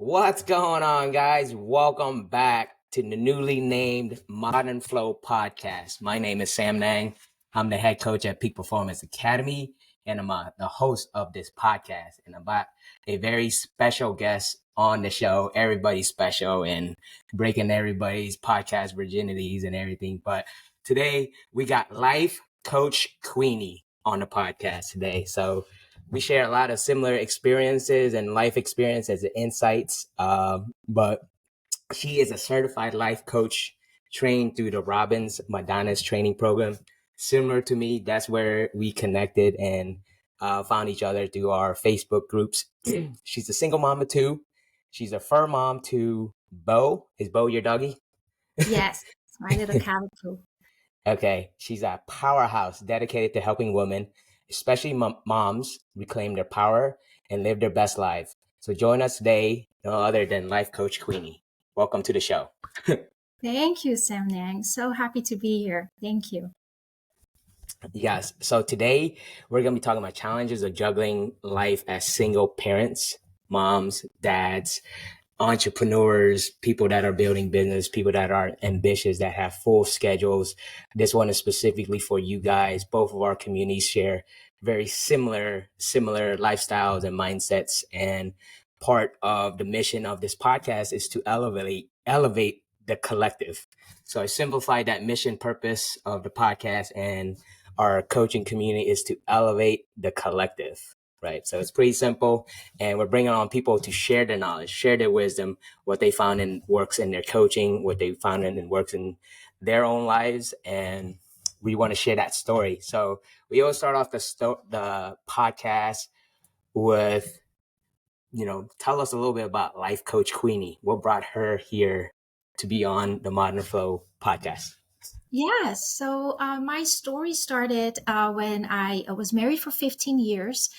What's going on, guys? Welcome back to the newly named Modern Flow podcast. My name is Sam Nang. I'm the head coach at Peak Performance Academy, and I'm the host of this podcast. And I'm about a very special guest on the show. Everybody's special and breaking everybody's podcast virginities and everything. But today we got Life Coach Queenie on the podcast today. So we share a lot of similar experiences and life experiences and insights. But she is a certified life coach trained through the Robbins Madonna's training program. Similar to me, that's where we connected and found each other through our Facebook groups. She's a single mom of two. She's a fur mom to Bo. Is Bo your doggy? Yes, it's my little calico. Okay, she's a powerhouse dedicated to helping women, especially moms, reclaim their power and live their best life. So join us today, no other than Life Coach Queenie. Welcome to the show. Thank you, Sam Nang. So happy to be here. Thank you. Yes, so today we're going to be talking about challenges of juggling life as single parents, moms, dads, entrepreneurs, people that are building business, people that are ambitious, that have full schedules. This one is specifically for you guys. Both of our communities share very similar lifestyles and mindsets. And part of the mission of this podcast is to elevate the collective. So I simplified that mission purpose of the podcast, and our coaching community is to elevate the collective. Right. So it's pretty simple. And we're bringing on people to share their knowledge, share their wisdom, what they found and works in their coaching, what they found and works in their own lives. And we want to share that story. So we always start off the podcast with, tell us a little bit about Life Coach Queenie. What brought her here to be on the Modern Flow podcast? Yes, so my story started when I was married for 15 years.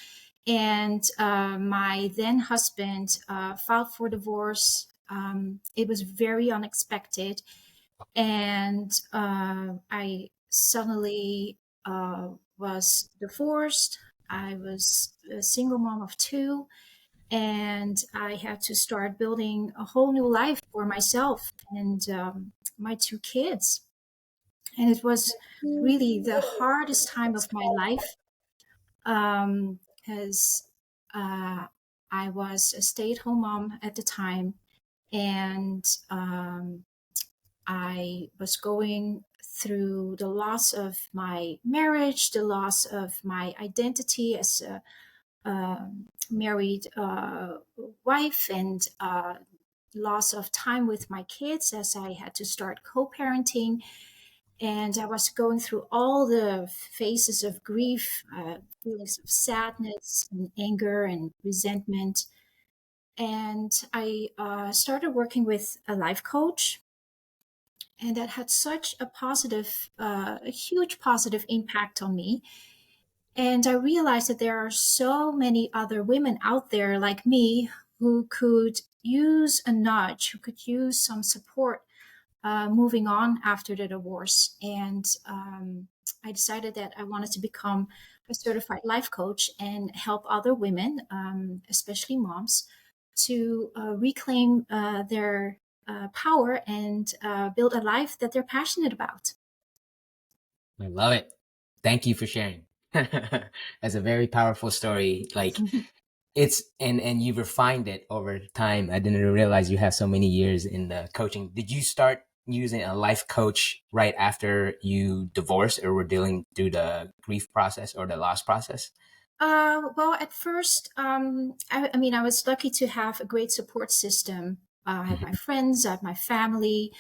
And my then husband filed for divorce. It was very unexpected. And I suddenly was divorced. I was a single mom of two. And I had to start building a whole new life for myself and my two kids. And it was really the hardest time of my life because I was a stay-at-home mom at the time, and I was going through the loss of my marriage, the loss of my identity as a married wife, and loss of time with my kids as I had to start co-parenting. And I was going through all the phases of grief, feelings of sadness and anger and resentment. And I started working with a life coach, and that had such a huge positive impact on me. And I realized that there are so many other women out there like me who could use a nudge, who could use some support moving on after the divorce. And I decided that I wanted to become a certified life coach and help other women, especially moms, to reclaim their power and build a life that they're passionate about. I love it. Thank you for sharing. That's a very powerful story. Like it's and you've refined it over time. I didn't realize you have so many years in the coaching. Did you start using a life coach right after you divorced or were dealing through the grief process or the loss process? Well, at first, I mean, I was lucky to have a great support system. I had my friends, I had my family.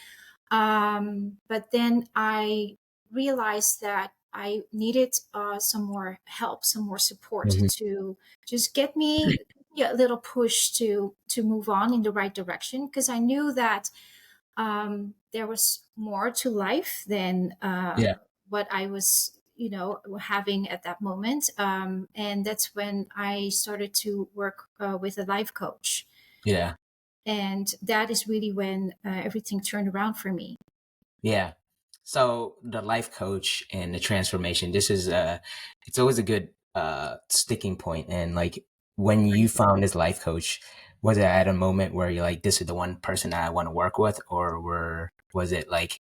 But then I realized that I needed some more help, some more support to just get me a little push to move on in the right direction, because I knew that there was more to life than what I was, having at that moment. And that's when I started to work with a life coach. Yeah. And that is really when everything turned around for me. Yeah. So the life coach and the transformation, this is it's always a good sticking point. And like when you found this life coach, Was it at a moment where you're like, this is the one person that I want to work with, or was it like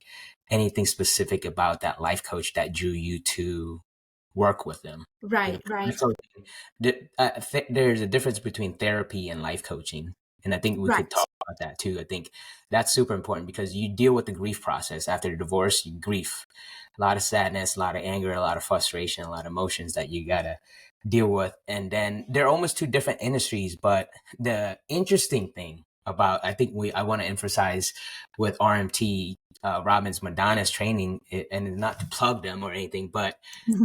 anything specific about that life coach that drew you to work with them? You know, Right, 'cause life right, coaching, there's a difference between therapy and life coaching, and I think we could right. talk about that too. I think that's super important because you deal with the grief process after the divorce. You grief, a lot of sadness, a lot of anger, a lot of frustration, a lot of emotions that you gotta deal with, and then they're almost two different industries. But the interesting thing about I want to emphasize with RMT, Robbins Madonna's training, and not to plug them or anything, but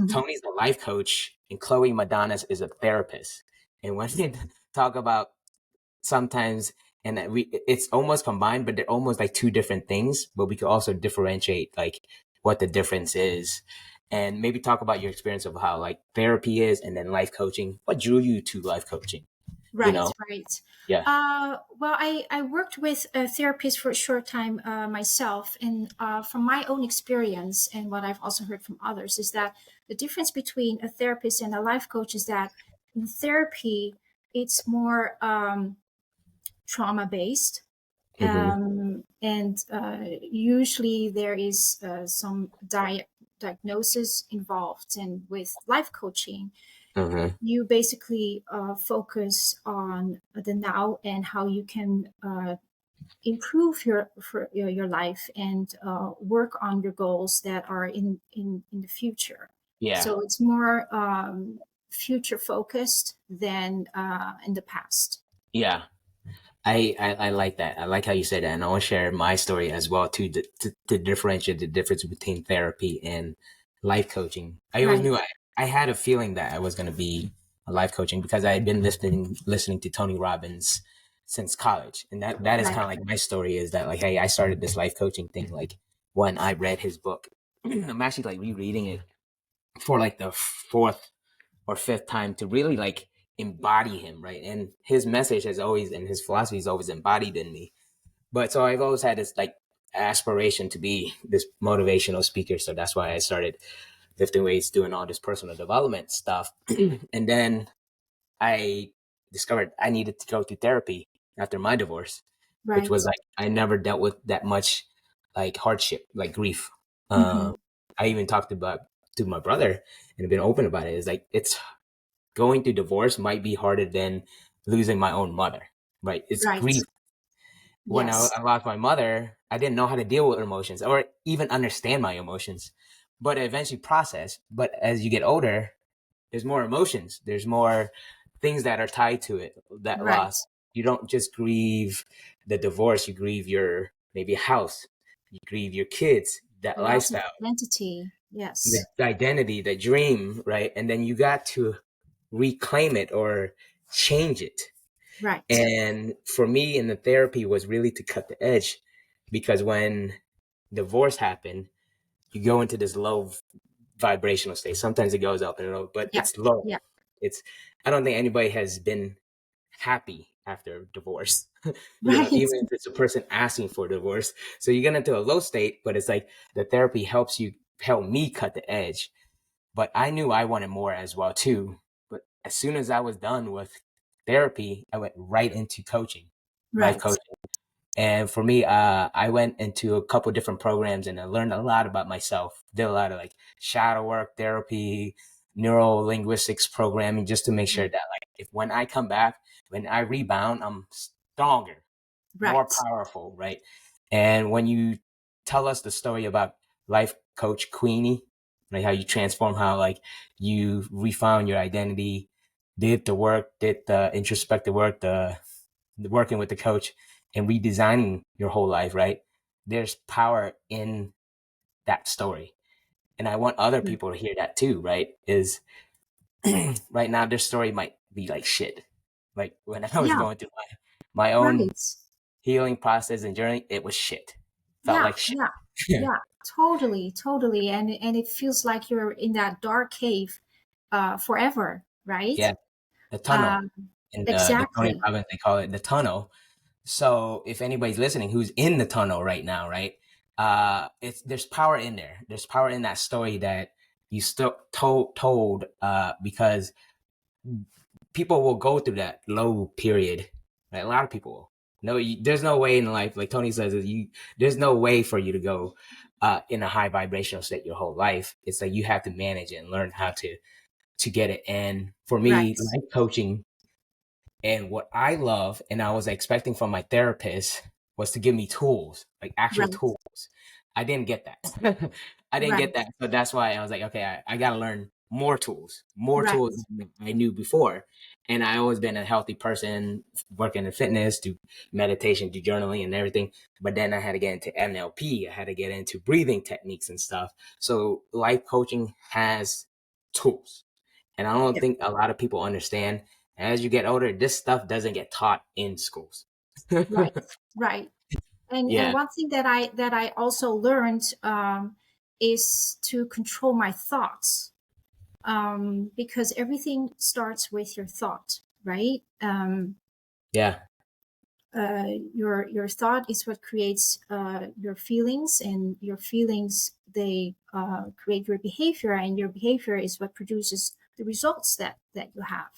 Tony's a life coach and Chloe Madonna's is a therapist. And when they talk about sometimes, and that it's almost combined, but they're almost like two different things, but we could also differentiate like what the difference is. And maybe talk about your experience of how like therapy is and then life coaching. What drew you to life coaching? You Right, know? right. Yeah. Well, I worked with a therapist for a short time myself, and from my own experience and what I've also heard from others is that the difference between a therapist and a life coach is that in therapy, it's more trauma based. Mm-hmm. And usually there is some diagnosis involved. And with life coaching, Mm-hmm. you basically focus on the now and how you can improve your life and work on your goals that are in the future. Yeah. So it's more future focused than in the past. Yeah. I like that. I like how you said that, and I want to share my story as well too to differentiate the difference between therapy and life coaching. I always Right, knew I had a feeling that I was going to be a life coaching because I had been listening to Tony Robbins since college, and that is right, kind of like my story is that like hey I started this life coaching thing like when I read his book. I'm actually like rereading it for like the fourth or fifth time to really like embody him, right? And his message has always and his philosophy is always embodied in me. But so I've always had this like aspiration to be this motivational speaker. So that's why I started lifting weights, doing all this personal development stuff. And then I discovered I needed to go to therapy after my divorce, which right. was like I never dealt with that much like hardship, like grief. Hmm. I even talked about to my brother and been open about it. It's like it's going through divorce might be harder than losing my own mother, right? It's Right. grief. When Yes. I lost my mother, I didn't know how to deal with emotions or even understand my emotions, but I eventually processed. But as you get older, there's more emotions. There's more things that are tied to it, that Right. loss. You don't just grieve the divorce, you grieve your maybe a house, you grieve your kids, that The loss of lifestyle, identity. the Yes. identity, the dream, right? And then you got to reclaim it or change it. Right. And for me in the therapy was really to cut the edge because when divorce happened, you go into this low vibrational state. Sometimes it goes up and low, but Yeah. it's low. Yeah. It's I don't think anybody has been happy after divorce. Right. Even if it's a person asking for divorce. So you get into a low state, but it's like the therapy help me cut the edge. But I knew I wanted more as well too. But as soon as I was done with therapy, I went right into coaching, life Right. coaching. And for me, I went into a couple different programs and I learned a lot about myself. Did a lot of like shadow work, therapy, neuro linguistics programming, just to make sure that like if when I come back, when I rebound, I'm stronger, more Right. powerful, right? And when you tell us the story about Life Coach Queenie, like how you transform, how like you refound your identity, did the work, did the introspective work, the working with the coach, and redesigning your whole life, right? There's power in that story, and I want other Right. people to hear that too, right? Is right now their story might be like shit. Like when I was Yeah. going through my own Right. healing process and journey, it was shit. Felt Yeah. like shit. Yeah. Yeah. Totally. Totally. And it feels like you're in that dark cave forever. Right. Yeah, the tunnel. Um, In the Tony exactly. Robbins, they call it the tunnel. So if anybody's listening who's in the tunnel right now, right? It's there's power in there. There's power in that story that you still told because people will go through that low period, Right? A lot of people will. No, there's no way in life, like Tony says, there's no way for you to go in a high vibrational state your whole life. It's like you have to manage it and learn how to get it. And for me, Right. life coaching and what I love and I was expecting from my therapist was to give me tools, like actual Right. tools. I didn't get that. I didn't get Right. that. So that's why I was like, okay, I got to learn more Right. tools than I knew before. And I always been a healthy person, working in fitness, do meditation, do journaling and everything. But then I had to get into NLP. I had to get into breathing techniques and stuff. So life coaching has tools. And I don't Yeah. think a lot of people understand as you get older, this stuff doesn't get taught in schools. Right. Right. And Yeah. one thing that I also learned is to control my thoughts, because everything starts with your thought, right? Yeah. Your thought is what creates your feelings, and your feelings, they create your behavior, and your behavior is what produces the results that you have.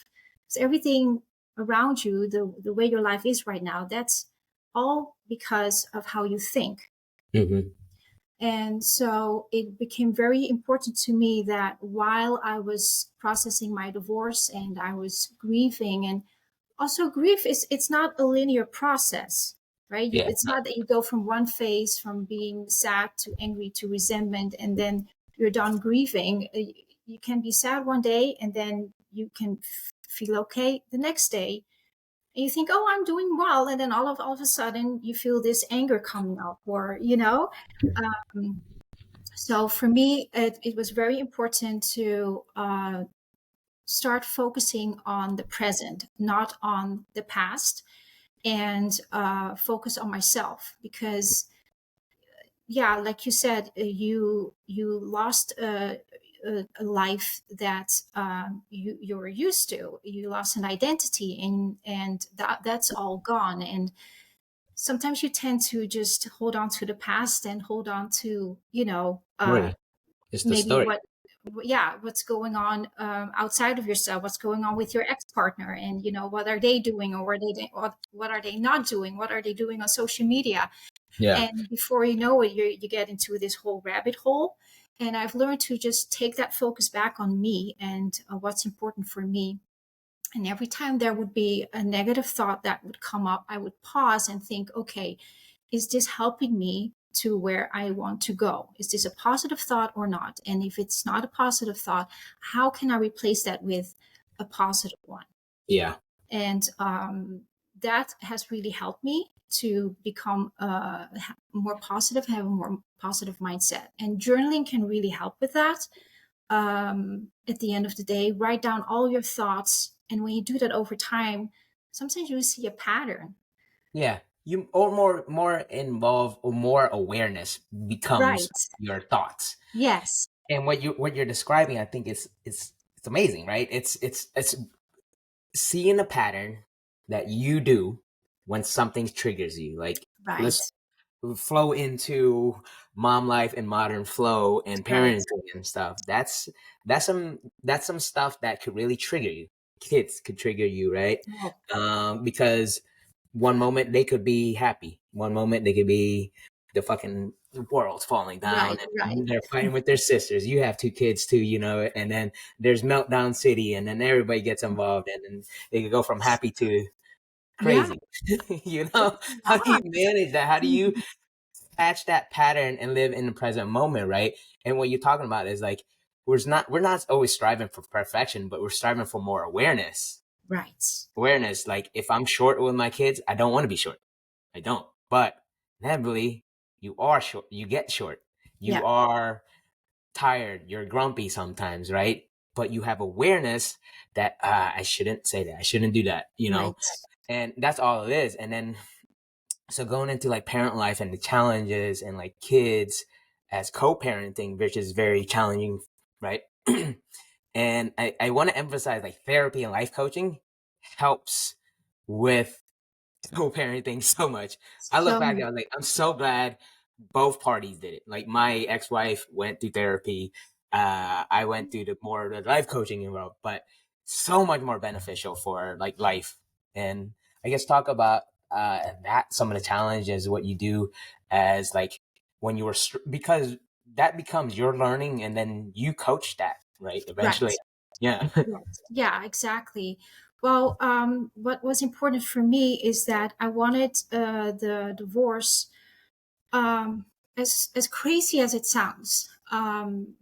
So everything around you, the way your life is right now, that's all because of how you think. Hmm. And so it became very important to me that while I was processing my divorce and I was grieving, and also grief is, it's not a linear process, right? Yeah. It's not that you go from one phase, from being sad to angry to resentment, and then you're done grieving. You can be sad one day, and then you can feel okay the next day, and you think, oh, I'm doing well, and then all of a sudden you feel this anger coming up, or um, so for me, it was very important to start focusing on the present, not on the past, and focus on myself. Because, yeah, like you said, you lost a life that you were used to. You lost an identity, and that's all gone. And sometimes you tend to just hold on to the past and hold on to Story. It's the maybe story. yeah, what's going on outside of yourself, what's going on with your ex-partner, and what are they doing, or what are they not doing, what are they doing on social media. Yeah. And before you know it, you get into this whole rabbit hole. And I've learned to just take that focus back on me and what's important for me. And every time there would be a negative thought that would come up, I would pause and think, okay, is this helping me to where I want to go? Is this a positive thought or not? And if it's not a positive thought, how can I replace that with a positive one? Yeah. And that has really helped me to become more positive, have a more positive mindset. And journaling can really help with that. At the end of the day, write down all your thoughts. And when you do that over time, sometimes you see a pattern. Yeah. You or more involved or more awareness becomes Right. your thoughts. Yes. And what you're describing, I think it's amazing, right? It's seeing a pattern that you do when something triggers you. Like Right. let's flow into mom life and modern flow and Right. parenting and stuff. That's some stuff that could really trigger you. Kids could trigger you, right? Oh, Because one moment they could be happy, one moment they could be the fucking world's falling down right. Right. and they're fighting with their sisters. You have two kids too, and then there's meltdown city and then everybody gets involved and then they could go from happy to Yeah. crazy. It's How do a you lot. manage that? How do you Mhm. catch that pattern and live in the present moment, right? And what you're talking about is like we're not always striving for perfection, but we're striving for more awareness. Right. Awareness, like if I'm short with my kids, I don't want to be short. I don't. But inevitably, you are short. You get short. You Yeah. are tired. You're grumpy sometimes, right? But you have awareness that I shouldn't say that. I shouldn't do that. Right. And that's all it is. And then so going into like parent life and the challenges and like kids as co-parenting, which is very challenging, right? And I want to emphasize like therapy and life coaching helps with co-parenting so much. I look So back, I was like, I'm so glad both parties did it. Like my ex-wife went through therapy. I went through the life coaching involved, but so much more beneficial for like life. And I guess talk about that, some of the challenges, what you do as like when you were, because that becomes your learning and then you coach that, right? Eventually. Right. Yeah. Right. Yeah, exactly. Well, what was important for me is that I wanted the divorce, um, as crazy as it sounds,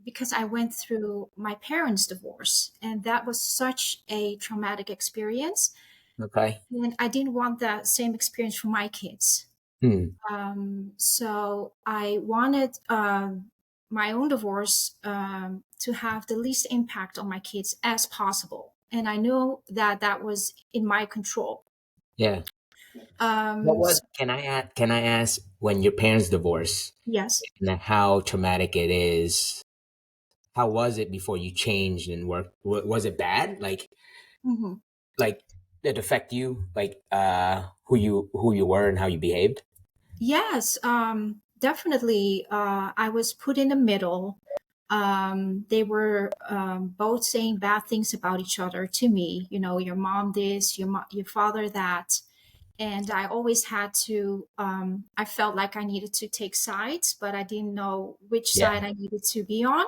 because I went through my parents' divorce, and that was such a traumatic experience, Okay. and I didn't want that same experience for my kids. Hmm. So I wanted my own divorce to have the least impact on my kids as possible. And I knew that that was in my control. Yeah. What was, So, can I ask when your parents divorced yes. and how traumatic it is? How was it before you changed and worked? Was it bad? Hmm. Like it affect you, like who you were and how you behaved? Yes, definitely. I was put in the middle. They were both saying bad things about each other to me. You know, your mom this, your father that. And I always had to, I felt like I needed to take sides, but I didn't know which Yeah. side I needed to be on.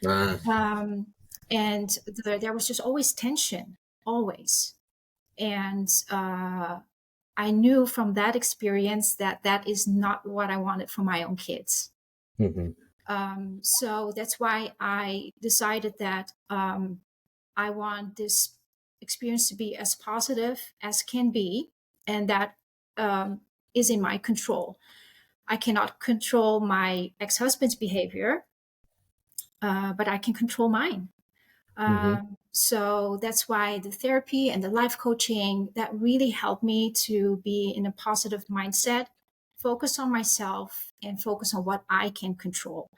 Uh, Um, and there was just always tension, always. And I knew from that experience that that is not what I wanted for my own kids. mhm. So that's why I decided that I want this experience to be as positive as can be, and that um, is in my control. I cannot control my ex husband's behavior, but I can control mine. Mhm. So that's why the therapy and the life coaching that really helped me to be in a positive mindset, focus on myself, and focus on what I can control.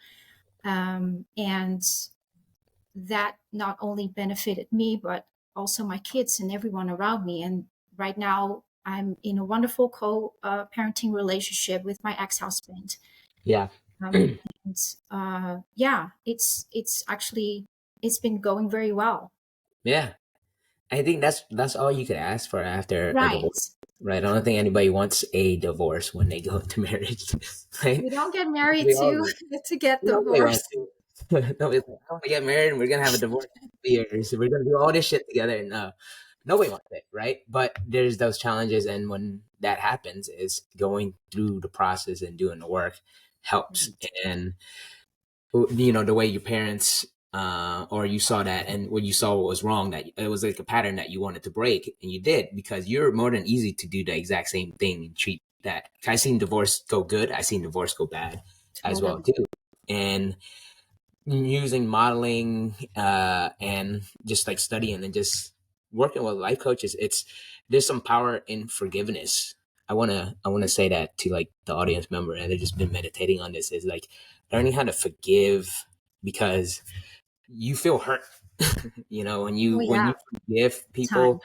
And that not only benefited me, but also my kids and everyone around me. And right now, I'm in a wonderful co-parenting relationship with my ex-husband. Yeah. And yeah, it's actually it's been going very well. Yeah. I think that's all you could ask for after a Right. divorce, right? I don't think anybody wants a divorce when they go into marriage, right? We don't get married We all to to get Nobody wants divorced. to. Nobody's like, "I'm gonna get married and we're gonna have a divorce in 2 years. We're gonna do all this shit together." No, nobody wants it, right? But there's those challenges, and when that happens, is going through the process and doing the work helps. Right. And the way your parents or you saw that, and when you saw what was wrong, that it was like a pattern that you wanted to break, and you did, because you're more than easy to do the exact same thing and treat that. I seen divorce go good, I seen divorce go bad as well Totally. too. And using modeling and just like studying and just working with life coaches, there's some power in forgiveness. I want to say that to like the audience member, and they've just been meditating on this, is like learning how to forgive, because you feel hurt. When Oh you yeah, forgive time. people,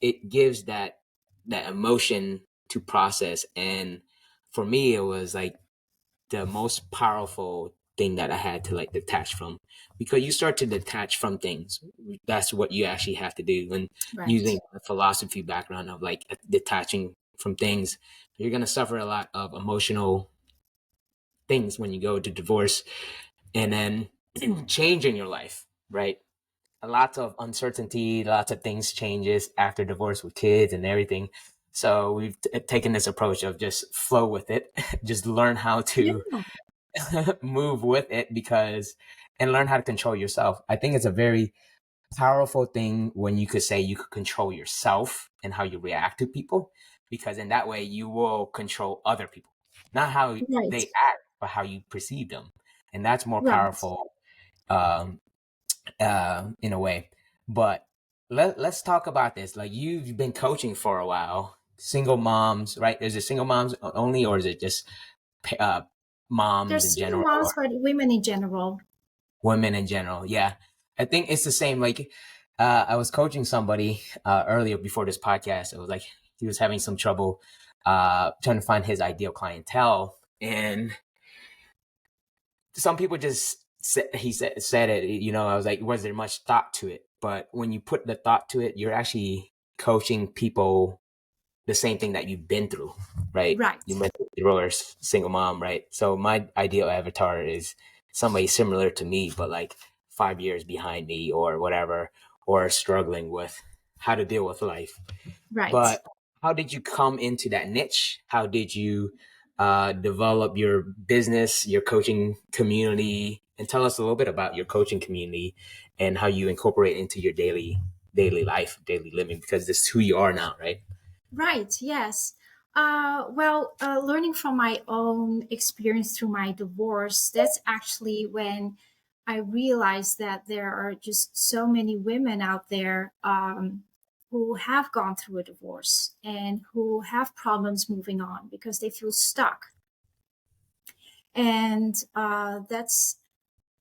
it gives that emotion to process. And for me, it was like the most powerful thing that I had to like detach from, because you start to detach from things. That's what you actually have to do. And Right. using a philosophy background of like detaching from things, you're going to suffer a lot of emotional things when you go to divorce, and then change in your life, right? A lot of uncertainty, lots of things changes after divorce with kids and everything. So we've taken this approach of just flow with it, just learn how to Yeah. move with it, because and learn how to control yourself. I think it's a very powerful thing when you could say you could control yourself and how you react to people, because in that way you will control other people, not how Right. they act, but how you perceive them. And that's more Right. powerful, um, in a way. But let's talk about this. Like, you've been coaching for a while, single moms, right? Is it single moms only, or is it just uh, moms There's in single general, moms, or but women in general. women in general? Yeah, I think it's the same. Like, I was coaching somebody earlier before this podcast. It was like he was having some trouble trying to find his ideal clientele, and some people just said it. I was like, was there much thought to it? But when you put the thought to it, you're actually coaching people the same thing that you've been through, right? You Right. mentioned you're a single mom, right? So my ideal avatar is somebody similar to me, but like 5 years behind me or whatever, or struggling with how to deal with life. Right. But how did you come into that niche? How did you develop your business, your coaching community, and tell us a little bit about your coaching community and how you incorporate it into your daily life, daily living, because this is who you are now, right? Right. Yes. Learning from my own experience through my divorce, that's actually when I realized that there are just so many women out there who have gone through a divorce and who have problems moving on because they feel stuck. And that's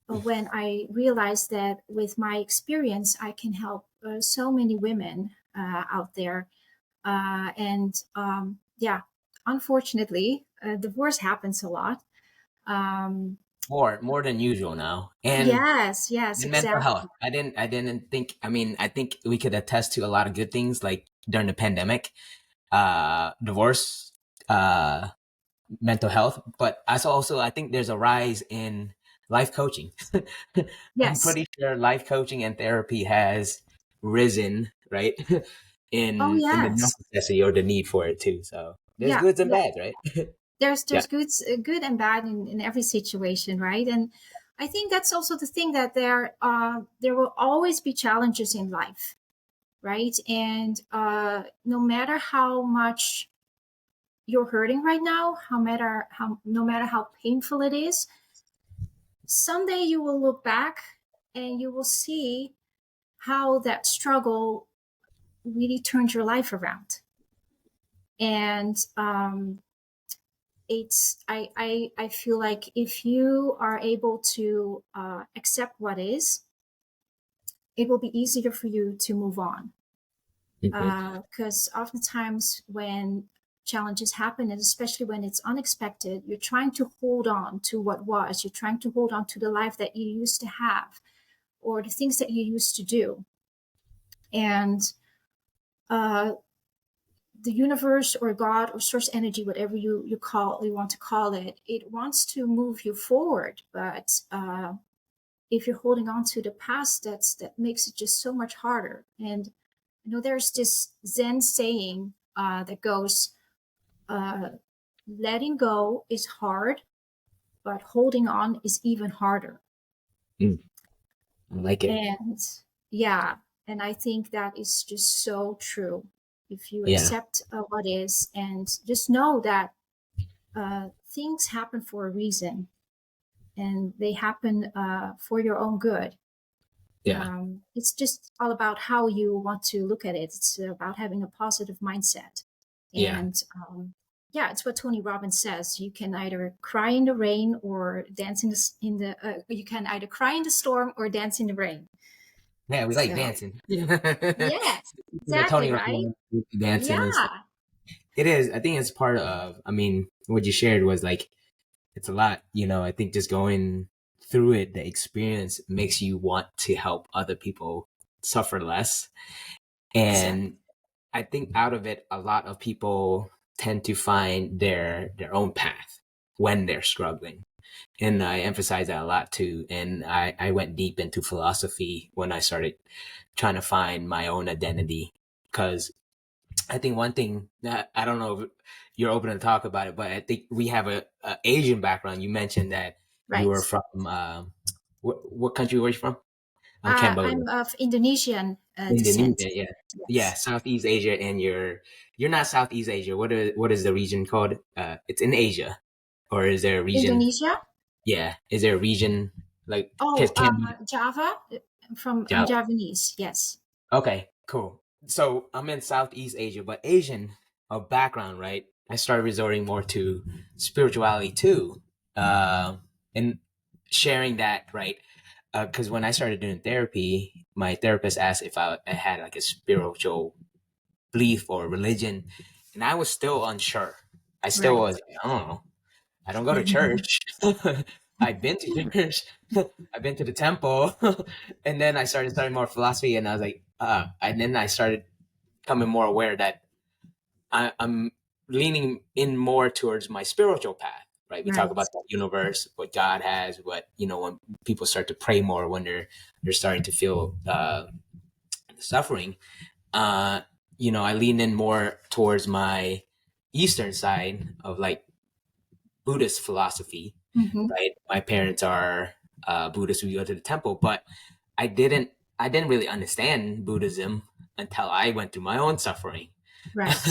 when I realized that with my experience, I can help so many women out there. Yeah, unfortunately, divorce happens a lot. Um, More than usual now, yes, yes, and mental health. exactly. I didn't think. I mean, I think we could attest to a lot of good things, like during the pandemic, divorce, uh, mental health, but I think there's a rise in life coaching. I'm Yes. pretty sure life coaching and therapy has risen, right? Oh, In the yes. necessity or the need for it too. So there's Yeah, goods and yeah. bads, right? Yeah. There's good and bad in every situation, right? And I think that's also the thing that there will always be challenges in life, right? And no matter how much you're hurting right now, no matter how painful it is, someday you will look back and you will see how that struggle really turned your life around. And I feel like if you are able to accept what is, it will be easier for you to move on. Mhm. Because oftentimes when challenges happen, and especially when it's unexpected, you're trying to hold on to what was. You're trying to hold on to the life that you used to have or the things that you used to do. And uh, the universe or God or source energy, whatever you want to call it, it wants to move you forward. But if you're holding on to the past, that makes it just so much harder. And there's this Zen saying that goes, uh, letting go is hard, but holding on is even harder. Mm, I like it. And yeah, and I think that is just so true. If you Yeah. accept what is and just know that things happen for a reason and they happen for your own good. Yeah. It's just all about how you want to look at it. It's about having a positive mindset. Yeah. And yeah, it's what Tony Robbins says. You can either cry in the rain or dance you can either cry in the storm or dance in the rain. Yeah, we like So, dancing. yes, The exactly, Tony right? Robbins dancing and stuff. Yeah, It is. I think it's part of. I mean, what you shared was like it's a lot. I think just going through it, the experience makes you want to help other people suffer less. exactly. And I think out of it, a lot of people tend to find their own path when they're struggling. And I emphasize that a lot too. And I went deep into philosophy when I started trying to find my own identity. Because I think one thing that I don't know if you're open to talk about it, but I think we have a Asian background. You mentioned that you were Right. from what country were you from? Cambodia, I'm of Indonesian descent. Indonesia. Yeah, yeah, Yes. Southeast Asia, and you're not Southeast Asia. What is the region called? It's in Asia, or is there a region? Indonesia? Yeah, is there a region like Oh, because Cambodia? Java. I'm Javanese. Yes. Okay, cool. So I'm in Southeast Asia, but Asian of background, right? I started resorting more to spirituality too, and sharing that, right? Because when I started doing therapy, my therapist asked if I had like a spiritual belief or religion, and I was still unsure. I still Right. was, I don't know. I don't go to church. I've been to church. I've been to the temple. And then I started studying more philosophy and I was like, and then I started becoming more aware that I'm leaning in more towards my spiritual path, right? We talk Right. about the universe, what God has, what, when people start to pray more, when they're starting to feel suffering, uh, I lean in more towards my Eastern side of like Buddhist philosophy, Hmm. right? My parents are Buddhists. We go to the temple, but I didn't I didn't really understand Buddhism until I went through my own suffering. Right.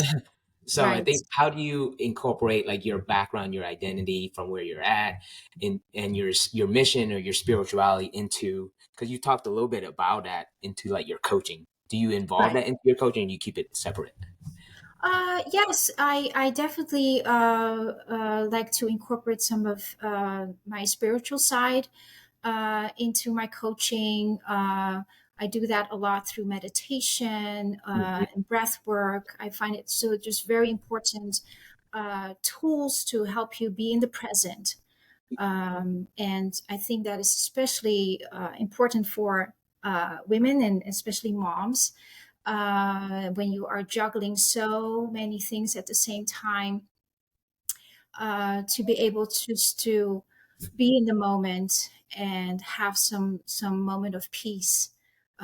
So I Right. think, how do you incorporate like your background, your identity from where you're at, and your mission or your spirituality into, because you talked a little bit about that, into like your coaching. Do you involve Right. that into your coaching, or do you keep it separate? Yes, I definitely like to incorporate some of my spiritual side into my coaching. I do that a lot through meditation Mhm. and breath work. I find it so just very important tools to help you be in the present. And I think that is especially important for women and especially moms when you are juggling so many things at the same time, to be able to just to be in the moment and have some moment of peace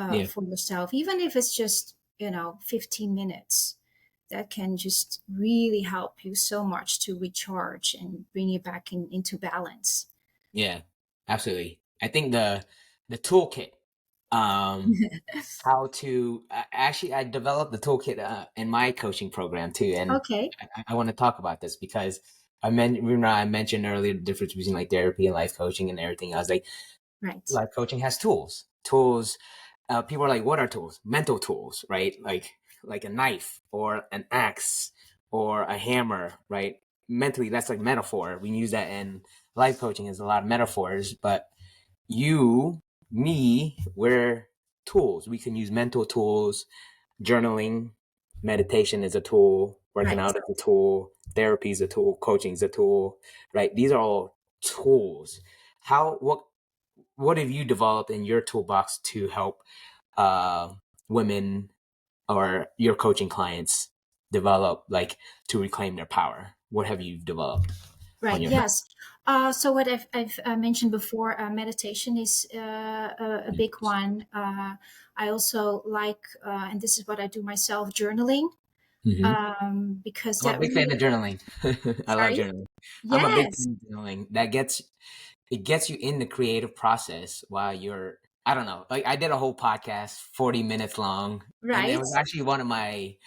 Yeah, for yourself, even if it's just 15 minutes. That can just really help you so much to recharge and bring you back into balance. yeah, absolutely. I think the toolkit, um, how to actually, I developed the toolkit in my coaching program too, and Okay. I want to talk about this because remember I mentioned earlier the difference between like therapy and life coaching and everything. I was like, Right. life coaching has tools. People are like, what are tools? Mental tools, right? Like a knife or an axe or a hammer, right? Mentally, that's like metaphor. We use that in life coaching as a lot of metaphors, but you, me, we're tools. We can use mental tools. Journaling, meditation is a tool, working Right. out is a tool, therapy is a tool, coaching is a tool, right? These are all tools. How what have you developed in your toolbox to help uh, women or your coaching clients develop, like, to reclaim their power? What have you developed on Right. your Yes. So what I've mentioned before, meditation is a big one. I also like, and this is what I do myself, journaling, Mhm. because I'm a that big fan really. of journaling. I love Sorry. journaling. I'm a big Yes. fan of journaling. It gets you in the creative process while you're, I don't know, like I did a whole podcast 40 minutes long, and it Right. was actually one of my,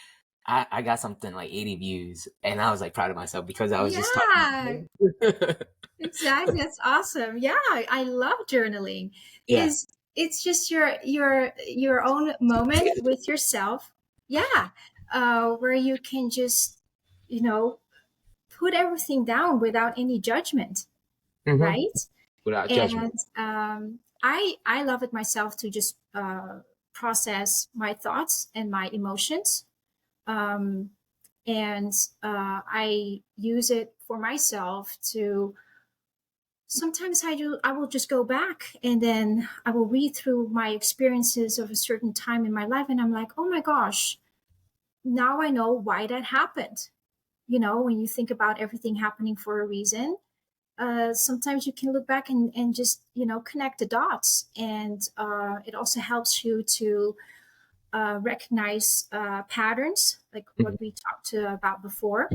I got something like 80 views, and I was like proud of myself because I was just Yeah. talking. Exactly. That's awesome. Yeah, I love journaling. Yeah. Is It's just your own moment with yourself. Yeah, where you can just you know put everything down without any judgment, Hmm. right? Without judgment. And I love it myself to just process my thoughts and my emotions, um, and I use it for myself to. Sometimes I will just go back and then I will read through my experiences of a certain time in my life, and I'm like, oh my gosh, now I know why that happened. When you think about everything happening for a reason, sometimes you can look back and just connect the dots, and it also helps you to recognize patterns like what Mhm. we talked about before.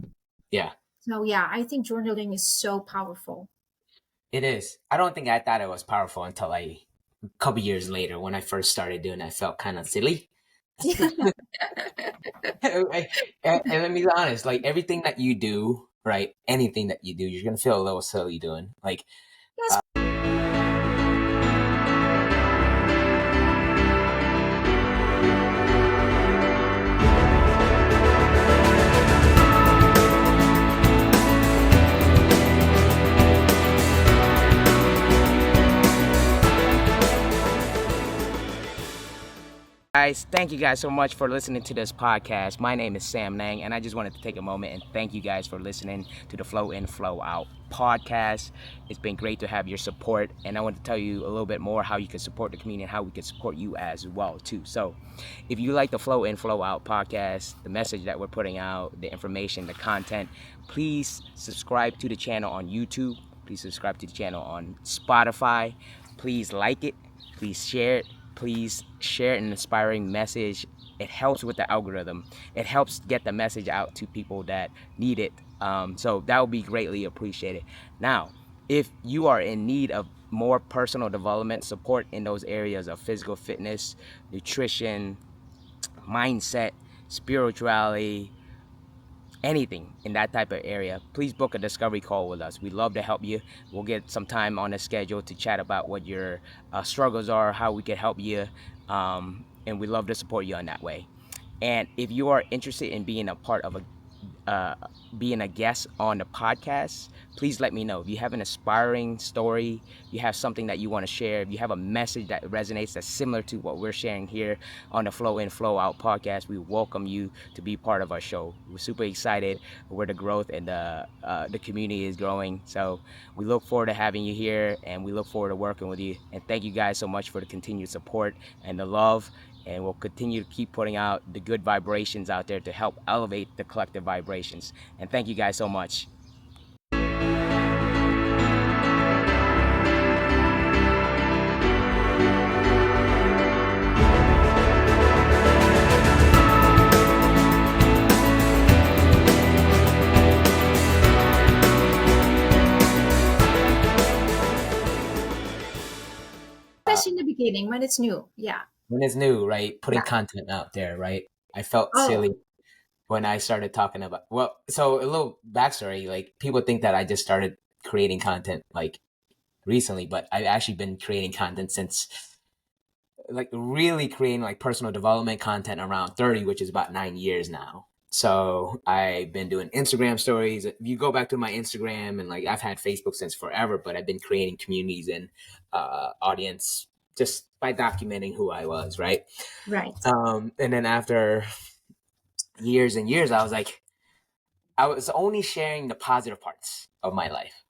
Yeah, So yeah, I think journaling is so powerful. it is. I don't think I thought it was powerful until like a couple years later when I first started doing it. I felt kind of silly. And let me be honest, like everything that you do, right? Anything that you do, you're gonna feel a little silly doing. Like, Yes. guys, guys. Thank you guys so much for listening to this podcast. My name is Sam Nang, and I just wanted to take a moment and thank you guys for listening to the Flow In, Flow Out podcast. It's been great to have your support, and I want to tell you a little bit more how you can support the community and how we can support you as well too. So, if you like the Flow In, Flow Out podcast, the message that we're putting out, the information, the content, please subscribe to the channel on YouTube. Please subscribe to the channel on Spotify. Please like it. Please share it. Please share an inspiring message. It helps with the algorithm. It helps get the message out to people that need it. So that would be greatly appreciated. Now, if you are in need of more personal development support in those areas of physical fitness, nutrition, mindset, spirituality, anything in that type of area, please book a discovery call with us. We'd love to help you. We'll get some time on the schedule to chat about what your struggles are, how we can help you, and we'd love to support you in that way. And if you are interested in being a part of uh, being a guest on the podcast, please let me know. If you have an inspiring story, you have something that you want to share, if you have a message that resonates that's similar to what we're sharing here on the Flow In, Flow Out podcast, we welcome you to be part of our show. We're super excited where the growth and the community is growing. So we look forward to having you here, and we look forward to working with you. And thank you guys so much for the continued support and the love, and we'll continue to keep putting out the good vibrations out there to help elevate the collective vibrations. And thank you guys so much. Especially in the beginning when it's new. Yeah. When it's new, right? Putting Yeah. content out there, right? I felt Oh, silly when I started talking about, well, so a little backstory, like people think that I just started creating content like recently, but I've actually been creating content since, like really creating like personal development content around 30, which is about 9 years now. So I've been doing Instagram stories. If you go back to my Instagram, and like I've had Facebook since forever, but I've been creating communities and audience just by documenting who I was, right? right. And then after years and years, I was like, I was only sharing the positive parts of my life,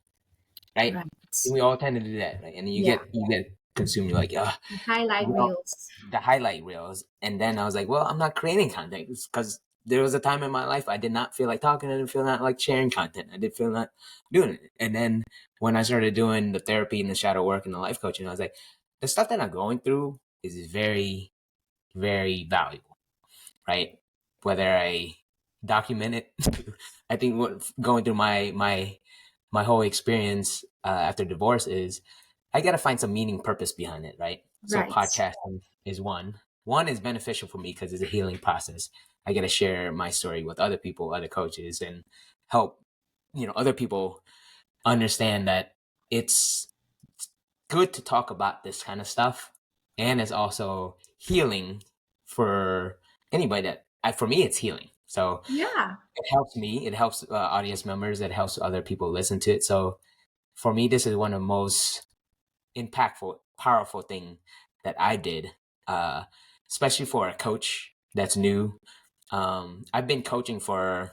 right? Right. And we all tend to do that, right? And then Yeah. you get consumed. You're like, Highlight well, reels. the highlight reels. And then I was like, well, I'm not creating content because there was a time in my life I did not feel like talking. I didn't feel not like sharing content. I did feel not doing it. And then when I started doing the therapy and the shadow work and the life coaching, I was like, the stuff that I'm going through is very, very valuable, right? Whether I document it, I think what going through my whole experience after divorce is I got to find some meaning, purpose behind it, right? So Right. podcasting is one. One is beneficial for me because it's a healing process. I got to share my story with other people, other coaches, and help other people understand that it's good to talk about this kind of stuff, and it's also healing for anybody for me it's healing. So Yeah. it helps me, it helps audience members, it helps other people listen to it. So for me, this is one of the most impactful, powerful thing that I did, uh, especially for a coach that's new. I've been coaching for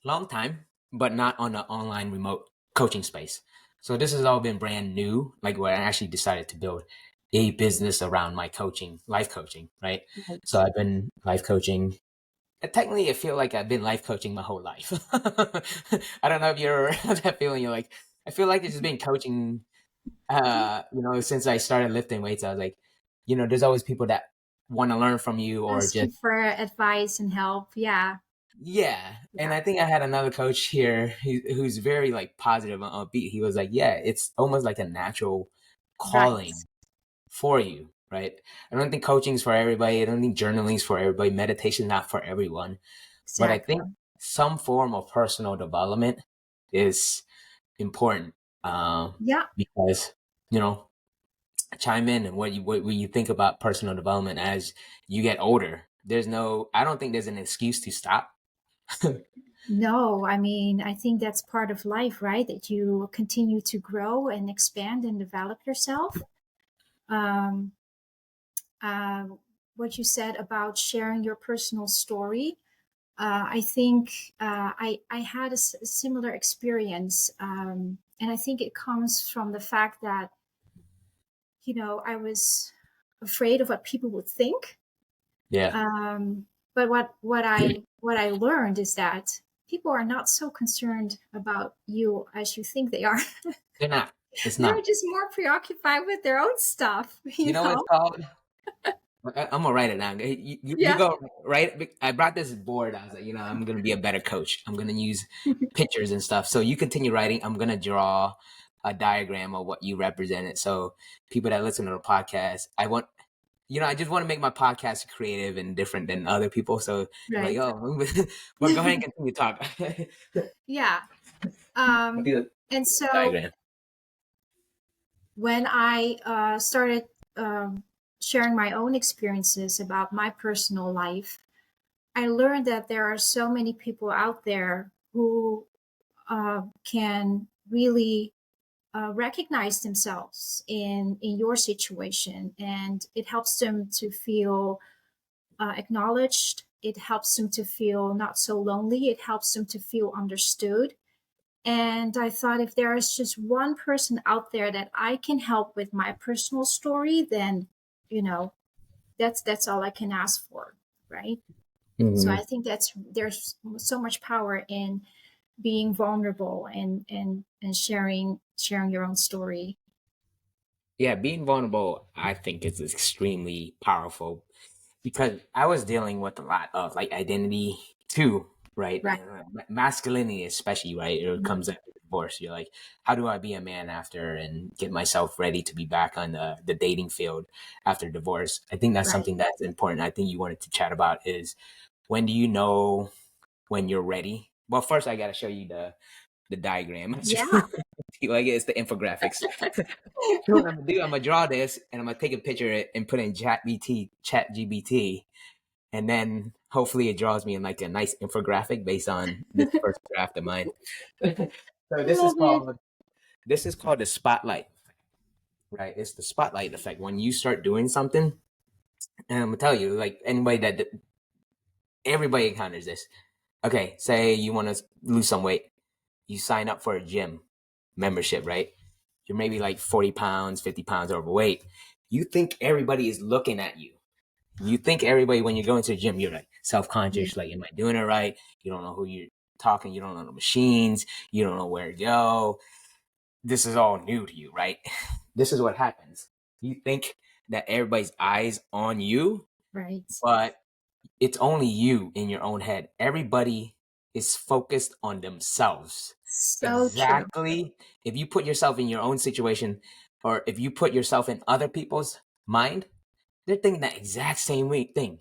a long time, but not on the online remote coaching space. So this has all been brand new, like where I actually decided to build a business around my coaching, life coaching, right? So Right. I've been life coaching. Technically, I feel like I've been life coaching my whole life. I don't know if you're that feeling. You're like, I feel like it's just been coaching since I started lifting weights. I was like, there's always people that want to learn from you or Ask you just, for advice and help. Yeah. yeah. And Yeah. I think I had another coach here who's very like positive and upbeat. He was like, yeah, it's almost like a natural Right. calling for you, right? I don't think coaching's for everybody. I don't think journaling's for everybody. Meditation's not for everyone. But I think Exactly. some form of personal development is important, Yeah. because, you know, chime in and what you think about personal development as you get older. I don't think there's an excuse to stop. No, I mean, I think that's part of life, right? That you continue to grow and expand and develop yourself. Um, uh, what you said about sharing your personal story. I think I had a similar experience, and I think it comes from the fact that I was afraid of what people would think. Yeah. But what I learned is that people are not so concerned about you as you think they are. They're not. It's They're not. just more preoccupied with their own stuff, You you know what it's know? called? I'm gonna write it down. You Yeah. go right. I brought this board. I was like, I'm gonna be a better coach. I'm gonna use pictures and stuff. So you continue writing. I'm gonna draw a diagram of what you represented. So people that listen to the podcast, I just want to make my podcast creative and different than other people. So like, Right. oh, well, go ahead and continue to talk. Yeah. Do the And so diagram. when I started sharing my own experiences about my personal life, I learned that there are so many people out there who can really recognize themselves in your situation, and it helps them to feel acknowledged. It helps them to feel not so lonely. It helps them to feel understood. And I thought, if there is just one person out there that I can help with my personal story, then you know that's all I can ask for, right? So I Hmm. think there's so much power in being vulnerable and sharing your own story. Yeah, being vulnerable, I think, is extremely powerful because I was dealing with a lot of like identity too, right? Right. Masculinity, especially, right? It Mhm. comes after divorce. You're like, how do I be a man after and get myself ready to be back on the dating field after divorce? I think that's Right. something that's important. I think you wanted to chat about is when do you know when you're ready? Well, first I got to show you the diagram. Yeah. Like it's the infographics. So what I'm gonna do, I'm gonna draw this and I'm gonna take a picture of it and put in chat GBT, and then hopefully it draws me in like a nice infographic based on this first draft of mine. So I love it. this is called the spotlight, right? It's the spotlight effect. When you start doing something, and I'm gonna tell you, like anybody that everybody encounters this. Okay, say you want to lose some weight, you sign up for a gym membership, right? You're maybe like 40 pounds, 50 pounds overweight. You think everybody is looking at you. You think everybody, when you go into the gym, you're like self Yeah. conscious, like, am I doing it right? You don't know who you're talking, you don't know the machines, you don't know where to go. This is all new to you, right? This is what happens. You think that everybody's eyes on you, Right. but it's only you in your own head. Everybody is focused on themselves. So true. Exactly. If you put yourself in your own situation, or if you put yourself in other people's mind, they're thinking that exact same thing.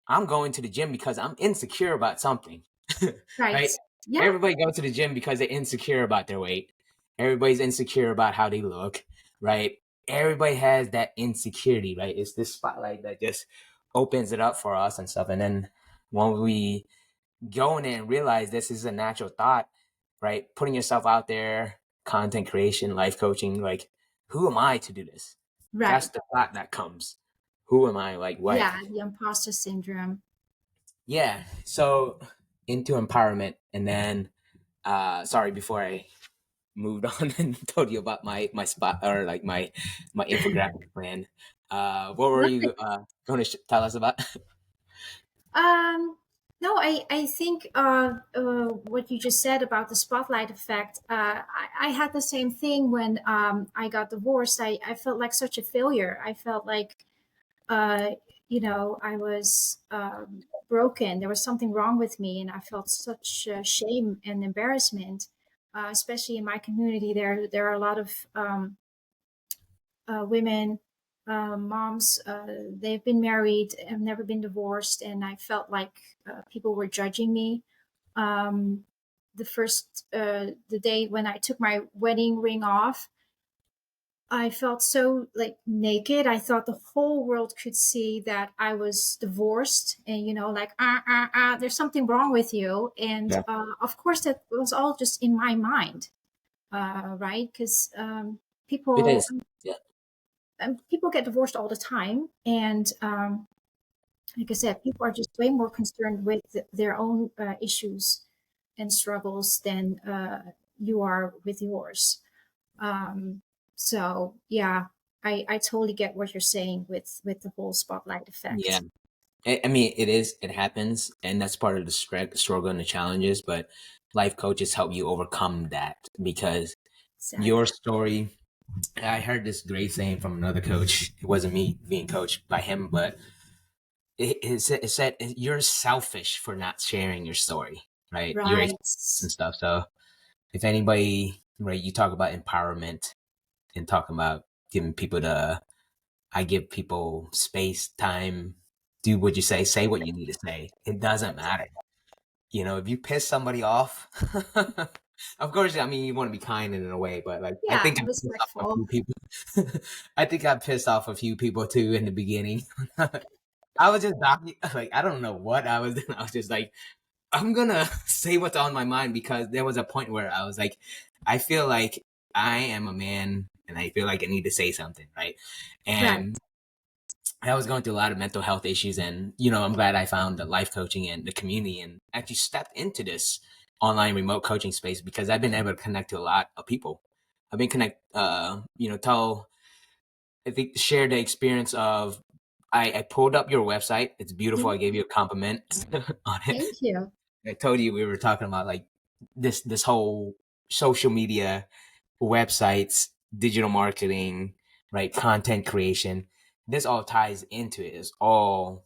I'm going to the gym because I'm insecure about something, Right. right? Yeah. Everybody goes to the gym because they're insecure about their weight. Everybody's insecure about how they look, right? Everybody has that insecurity, right? It's this spotlight that just opens it up for us and stuff. And then when we go in there and realize this is a natural thought, right? Putting yourself out there, content creation, life coaching, like, who am I to do this? That's Right. the thought that comes. Who am I? Like, what? Yeah. The imposter syndrome. Yeah. So into empowerment, and then sorry, before I moved on and told you about my spot or like my infographic plan. What were you going to tell us about? Um, no, I think what you just said about the spotlight effect, I had the same thing when I got divorced. I felt like such a failure. I felt like, uh, I was broken. There was something wrong with me, and I felt such shame and embarrassment, especially in my community. There are a lot of women, moms, they've been married, have never been divorced, and I felt like people were judging me. Um, the day when I took my wedding ring off, I felt so like naked. I thought the whole world could see that I was divorced, and like there's something wrong with you. And Yeah, of course, that was all just in my mind, right? Because it people is. Yeah. people get divorced all the time, and Like I said, people are just way more concerned with their own issues and struggles than you are with yours. Um, so yeah, I totally get what you're saying with the whole spotlight Yeah. effect. I mean, it happens, and that's part of the struggle and the challenges, but life coaches help you overcome that because your Exactly. story, I heard this great saying from another coach. It wasn't me being coached by him, but it said you're selfish for not sharing your story, right? Your Right. experience and stuff. So if anybody, right, you talk about empowerment and talking about giving people I give people space, time, do what you say what you need to say. It doesn't matter. You know, if you piss somebody off, of course, I mean, you want to be kind in a way, but like, I Yeah, think I pissed off a respectful. few people. I think I pissed off a few people too in the beginning. I was just like, I don't know what I was doing. I was just like, I'm gonna say what's on my mind because there was a point where I was like, I feel like I am a man and I feel like I need to say something, right? Right. And I was going through a lot of mental health issues, and I'm glad I found the life coaching and the community, and actually stepped into this online remote coaching space because I've been able to connect to a lot of people. I've been tell I think share the experience of I pulled up your website. It's beautiful. I Yeah. gave you a compliment on it. Thank you. I told you we were talking about like this whole social media, websites, digital marketing, right? Content creation. This all ties into it. It's all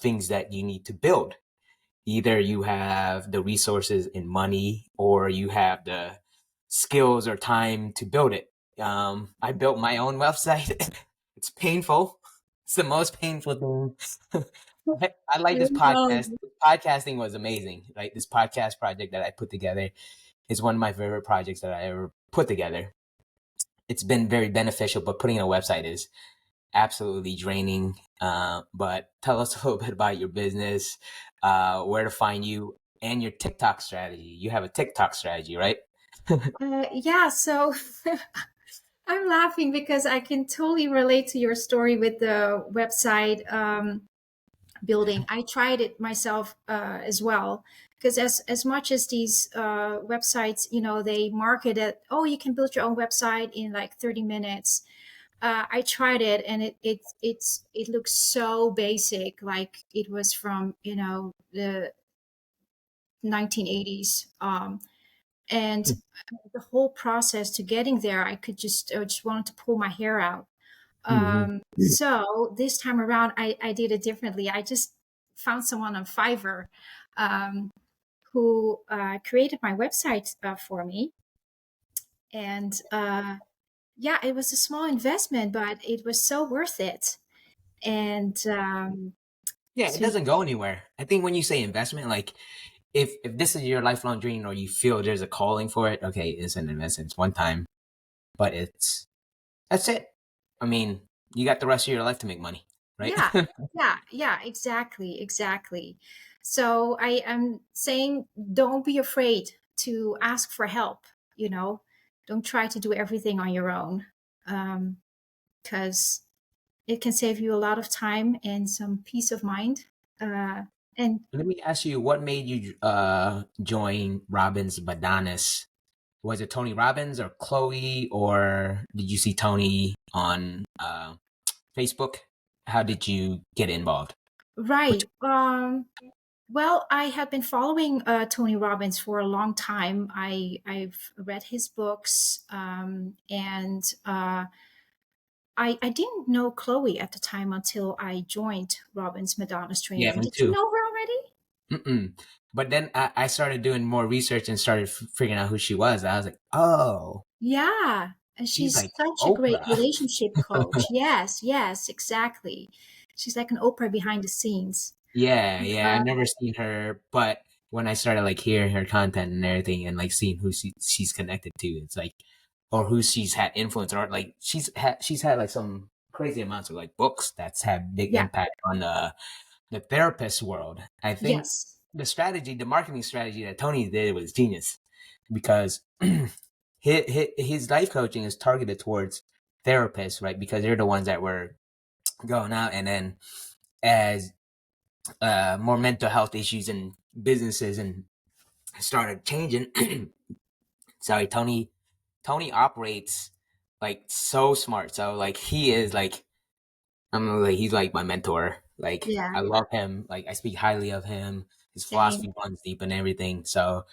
things that you need to build. Either you have the resources and money, or you have the skills or time to build it. I built my own website. It's painful. It's the most painful thing. I like I this know. podcast. Podcasting was amazing. Right, this podcast project that I put together is one of my favorite projects that I ever put together. It's been very beneficial, but putting a website is absolutely draining. But tell us a little bit about your business, where to find you, and your TikTok strategy. You have a TikTok strategy, right? Yeah, so I'm laughing because I can totally relate to your story with the website building. I tried it myself as well because as much as these websites, they market it. Oh, you can build your own website in like 30 minutes. I tried it and it looks so basic, like it was from the 1980s. And the whole process to getting there, I just wanted to pull my hair out. Mm-hmm. So this time around, I did it differently. I just found someone on Fiverr um, who created my website for me. And yeah, it was a small investment, but it was so worth it. And Yeah, it so, doesn't go anywhere. I think when you say investment, like if this is your lifelong dream or you feel there's a calling for it, okay, it's an investment. It's one time, but that's it. I mean, you got the rest of your life to make money, right? yeah, yeah, exactly, exactly. So I am saying, don't be afraid to ask for help. You know, don't try to do everything on your own, because it can save you a lot of time and some peace of mind. Uh, and Let me ask you, what made you join Robbins Badanes? Was it Tony Robbins or Chloe, or did you see Tony on Facebook? How did you get involved? Which right, well, I have been following Tony Robbins for a long time. I've read his books, and I didn't know Chloe at the time until I joined Robbins Madonna's Yeah, training. me Did you too. know her already? Mm-mm. But then I started doing more research and started figuring out who she was. I was like, oh, Yeah, and she's she's like such a great Oprah. relationship coach. Yes, yes, exactly. She's like an Oprah behind the scenes. Yeah, yeah. I've Uh, never seen her, but when I started like hearing her content and everything, and like seeing who she's connected to, it's like, or who she's had influence, or like she's had like some crazy amounts of like books that's had big yeah, impact on the therapist world. I think yes, the marketing strategy that Tony did was genius because his life coaching is targeted towards therapists, right? Because they're the ones that were going out and then as more mental health issues in businesses and started changing. Sorry, Tony operates like so smart. So like he is like he's like my mentor. Like Yeah. I love him. Like I speak highly of him. His Same. philosophy runs deep and everything. So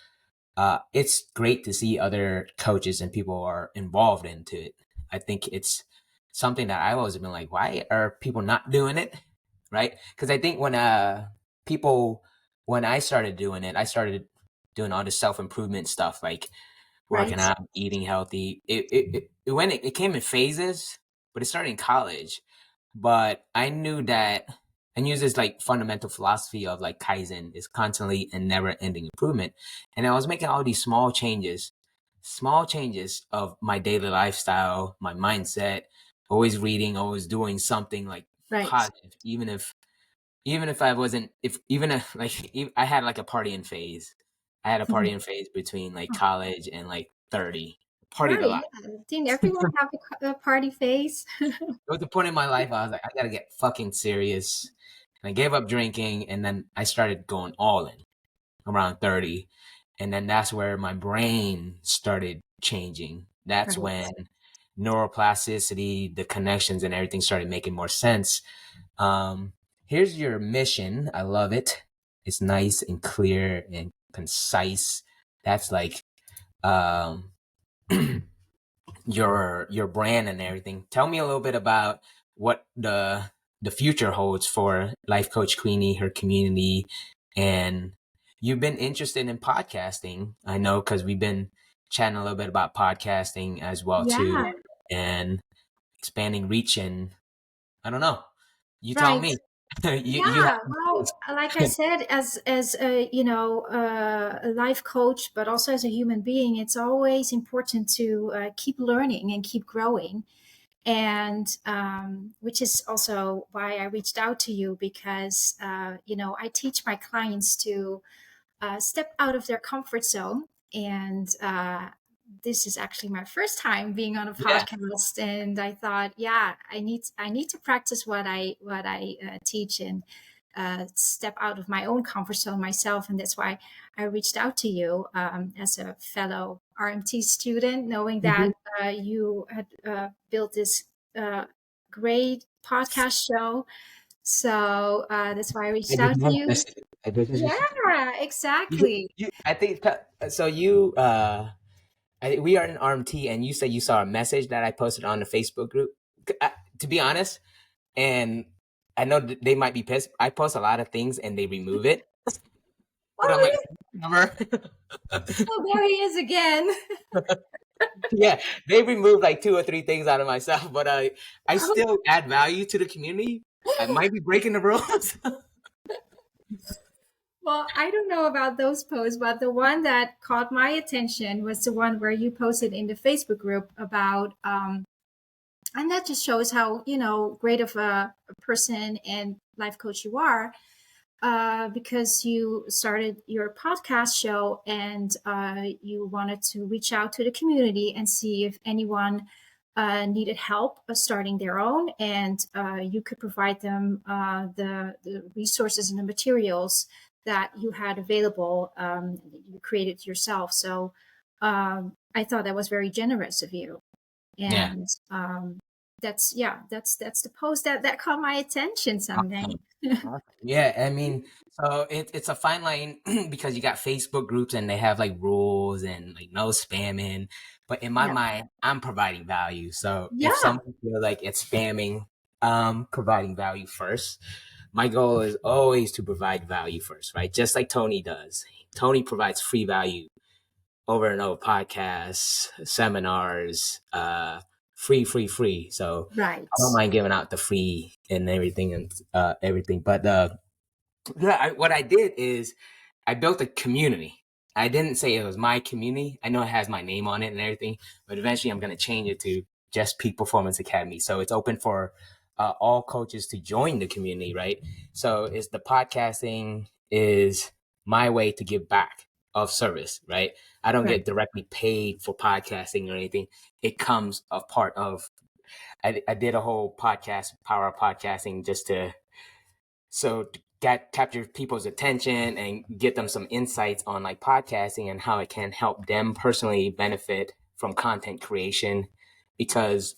it's great to see other coaches and people are involved into it. I think it's something that I've always been like, why are people not doing it? Right? Because I think when I started doing it, I started doing all the self improvement stuff, like working Right. out, eating healthy. It came in phases, but it started in college. But I knew that I knew this like fundamental philosophy of like Kaizen is constantly and never ending improvement. And I was making all these small changes of my daily lifestyle, my mindset, always reading, always doing something like Right. positive, even if I wasn't, if even if like I had like a partying phase. I had a partying phase between like college and like 30. Partied a Right. lot. Yeah. Didn't everyone have a party face? There was a point in my life I was like, I gotta get fucking serious. And I gave up drinking, and then I started going all in around 30. And then that's where my brain started changing. That's Right. when neuroplasticity, the connections and everything started making more sense. Um, Here's your mission. I love it. It's nice and clear and concise. That's like um your brand and everything. Tell me a little bit about what the future holds for Life Coach Queenie, her community, and you've been interested in podcasting. I know because we've been chatting a little bit about podcasting as well too, Yeah. and expanding reach. And I don't know. You tell Right. me. You have Yeah. Well, like I said, as a a life coach, but also as a human being, it's always important to keep learning and keep growing. And which is also why I reached out to you because I teach my clients to step out of their comfort zone. And this is actually my first time being on a yeah. podcast, and I thought, yeah, I need to practice what I teach and step out of my own comfort zone myself. And that's why I reached out to you as a fellow RMT student, knowing that Mhm. you had built this uh, great podcast show. So that's why I I reached just out to you. manifested it. I just Yeah, exactly. I think so. We are in RMT, and you said you saw a message that I posted on the Facebook group. To be honest, and I know they might be pissed. I post a lot of things, and they remove it. But I'm Oh, like, never. oh, there he is again. Yeah, they removed like two or three things out of myself, but I still add value to the community. I might be breaking the rules. Well, I don't know about those posts, but the one that caught my attention was the one where you posted in the Facebook group about, and that just shows how, great of a person and life coach you are, because you started your podcast show and you wanted to reach out to the community and see if anyone needed help starting their own, and you could provide them the resources and the materials that you had available. You created yourself. So I thought that was very generous of you. Yeah. And that's the post that caught my attention someday. Awesome. Awesome. Yeah, I mean, so it's a fine line because you got Facebook groups and they have like rules and like no spamming. But in my Yeah. mind, I'm providing value. So if Yeah. someone feels like it's spamming, providing value first. My goal is always to provide value first, right? Just like Tony does. Tony provides free value over and over podcasts, seminars, free. So I don't Right. mind giving out the free and everything and everything. But yeah, what I did is I built a community. I didn't say it was my community. I know it has my name on it and everything, but eventually I'm going to change it to just Peak Performance Academy. So it's open for all coaches to join the community, right? So it's the podcasting is my way to give back of service, right? I don't Right. get directly paid for podcasting or anything. It comes a part of. I did a whole podcast, power of podcasting, just to So to get capture people's attention and get them some insights on like podcasting and how it can help them personally benefit from content creation, because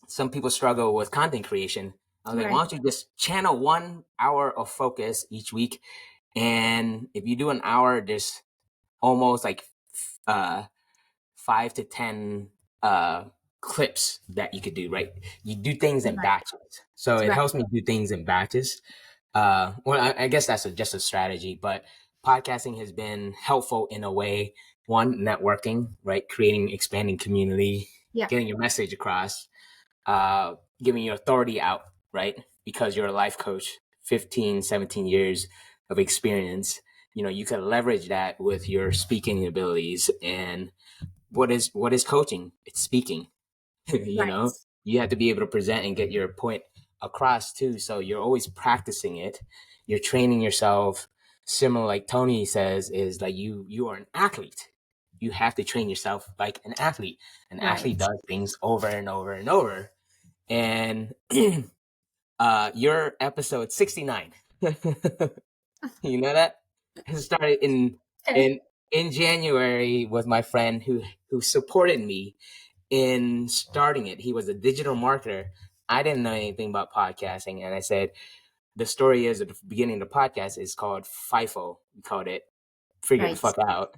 some people struggle with content creation. I was like, why Right. don't you just channel 1 hour of focus each week? And if you do an hour, there's almost like uh 5 to 10 uh clips that you could do, right? You do things in Right. batches. So it Right. helps me do things in batches. Well, I guess that's just a strategy, but podcasting has been helpful in a way. One, networking, right? Creating, expanding community, Yeah. getting your message across, uh, giving your authority out, right? Because you're a life coach, 15, 17 years of experience. You can leverage that with your speaking abilities. And what is coaching? It's speaking. you Right. know, you have to be able to present and get your point across too. So you're always practicing it. You're training yourself. Similar, like Tony says, is like you are an athlete. You have to train yourself like an athlete. An athlete Right. does things over and over and over. And your episode 69. You know that? It started Okay. in in January with my friend who supported me in starting it. He was a digital marketer. I didn't know anything about podcasting, and I said the story is at the beginning of the podcast is called FIFO. We called it "Figure the Right. Fuck Out,"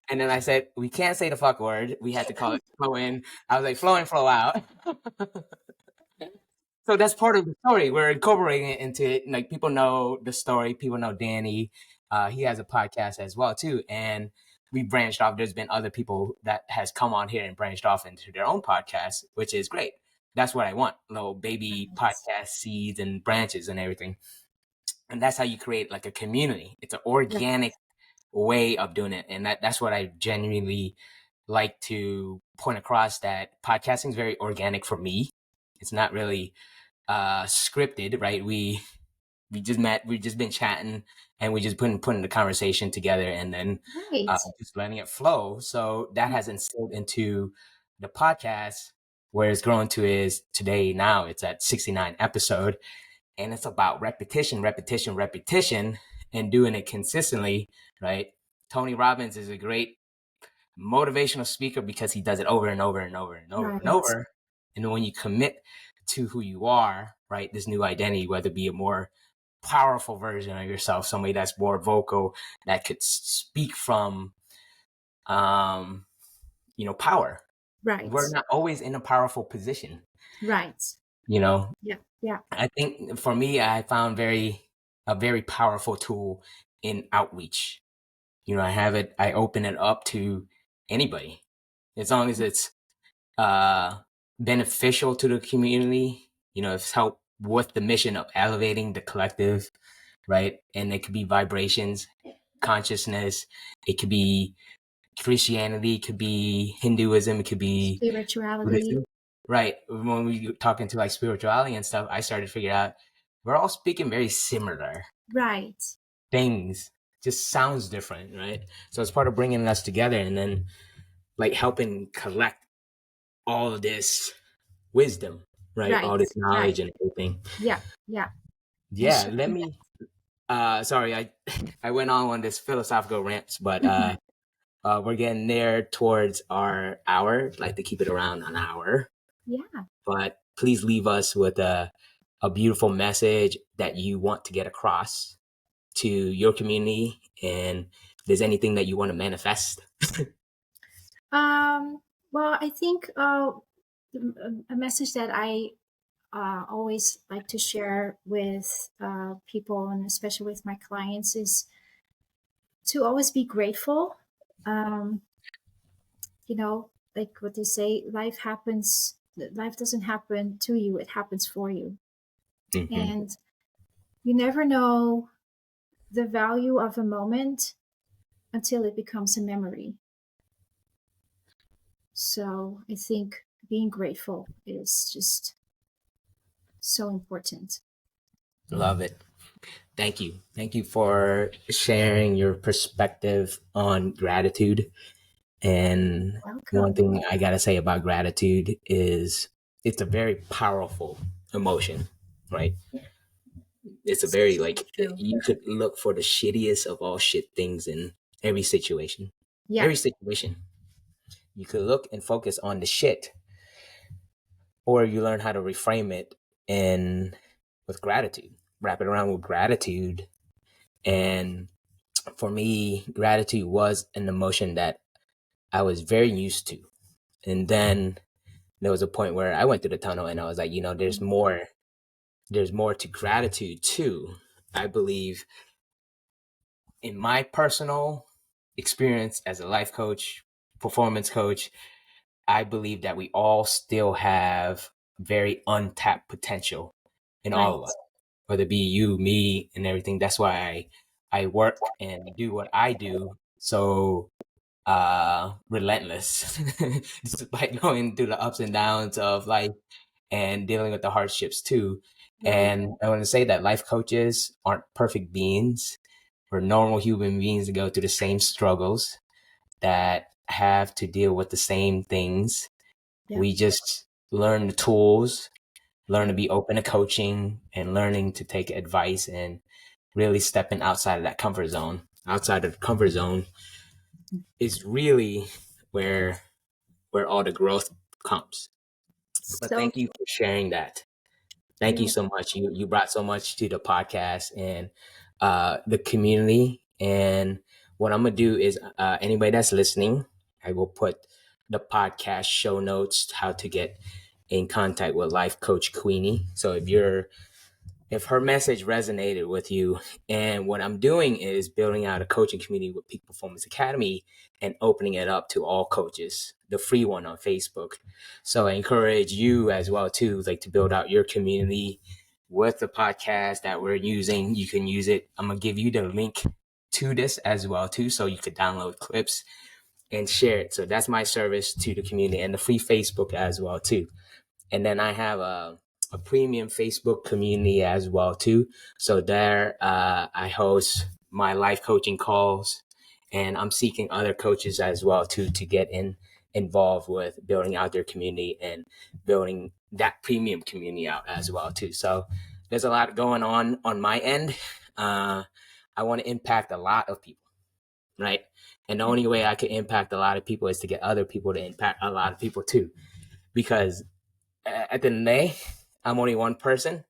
and then I said we can't say the fuck word. We had to call it "flow in." I was like "flow in, flow out." So that's part of the story. We're incorporating it into it. Like people know the story. People know Danny. He has a podcast as well too, and we branched off. There's been other people that has come on here and branched off into their own podcasts, which is great. That's what I want. Little baby Right. podcast seeds and branches and everything. And that's how you create like a community. It's an Right. organic way of doing it, and that's what I genuinely like to point across. That podcasting is very organic for me. It's not really scripted, right? We just met, we've just been chatting, and we just putting the conversation together, and then Right. just letting it flow. So that has instilled into the podcast, where it's grown to is today. Now it's at 69 episode, and it's about repetition, repetition, repetition, and doing it consistently, right? Tony Robbins is a great motivational speaker because he does it over and over and over and over and Right. over. And then when you commit to who you are, right, this new identity, whether it be a more powerful version of yourself, somebody that's more vocal, that could speak from, um, power. We're Right. not always in a powerful position, Right. you know. Yeah. Yeah. I think for me, I found a very powerful tool in outreach. I have it. I open it up to anybody, as long as it's uh, beneficial to the community. It's helped with the mission of elevating the collective, right? And it could be vibrations, consciousness. It could be Christianity. It could be Hinduism. It could be Spirituality. Buddhism, right? When we talk into like spirituality and stuff, I started to figure out we're all speaking very similar Right. things. Just sounds different, right? So it's part of bringing us together, and then like helping collect all of this wisdom, right? Right. All this Right. knowledge and everything. Yeah. Yeah. And Yeah, let sharing me sorry, I I went on this philosophical rants, but that. we're getting there towards our hour. I'd like to keep it around an hour. Yeah. But please leave us with a beautiful message that you want to get across to your community, and if there's anything that you want to manifest. Um, well, I think a message that I always like to share with people, and especially with my clients, is to always be grateful. Um, like what they say, life happens. Life doesn't happen to you; it happens for you, Hmm. and you never know the value of a moment until it becomes a memory. So I think being grateful is just so important. Love it. Thank you. Thank you for sharing your perspective on gratitude. And one Welcome. thing I got to say about gratitude is it's a very powerful emotion, right? It's a very So like true. you could look for the shittiest of all shit things in every situation. Yeah. Every situation. You could look and focus on the shit, or you learn how to reframe it and with gratitude. Wrap it around with gratitude. And for me, gratitude was an emotion that I was very used to. And then there was a point where I went through the tunnel and I was like, there's more to gratitude too. I believe in my personal experience as a life coach, performance coach, I believe that we all still have very untapped potential in all Right. of us, whether it be you, me, and everything. That's why I work and do what I do so relentless, despite going through the ups and downs of life and dealing with the hardships too. Right. And I want to say that life coaches aren't perfect beings. We're normal human beings that go through the same struggles, that have to deal with the same things. Yeah. We just learn the tools, learn to Right. be open to coaching, and learning to take advice and really stepping outside of that comfort zone. Outside of the comfort zone is really where all the growth comes. But So thank you for sharing that. Thank you true. so much. You brought so much to the podcast and the community. And what I'm gonna do is anybody that's listening, I will put the podcast show notes how to get in contact with Life Coach Queenie. So if her message resonated with you, and what I'm doing is building out a coaching community with Peak Performance Academy and opening it up to all coaches, the free one on Facebook. So I encourage you as well too, like to build out your community with the podcast that we're using. You can use it. I'm gonna give you the link to this as well too, so you could download clips and share it. So that's my service to the community, and the free Facebook as well too. And then I have a premium Facebook community as well too. So there I host my life coaching calls, and I'm seeking other coaches as well too to get involved with building out their community and building that premium community out as well too. So there's a lot going on my end. I want to impact a lot of people, right? And the Yeah. only way I can impact a lot of people is to get other people to impact a lot of people too, because at the end of the day, I'm only one person.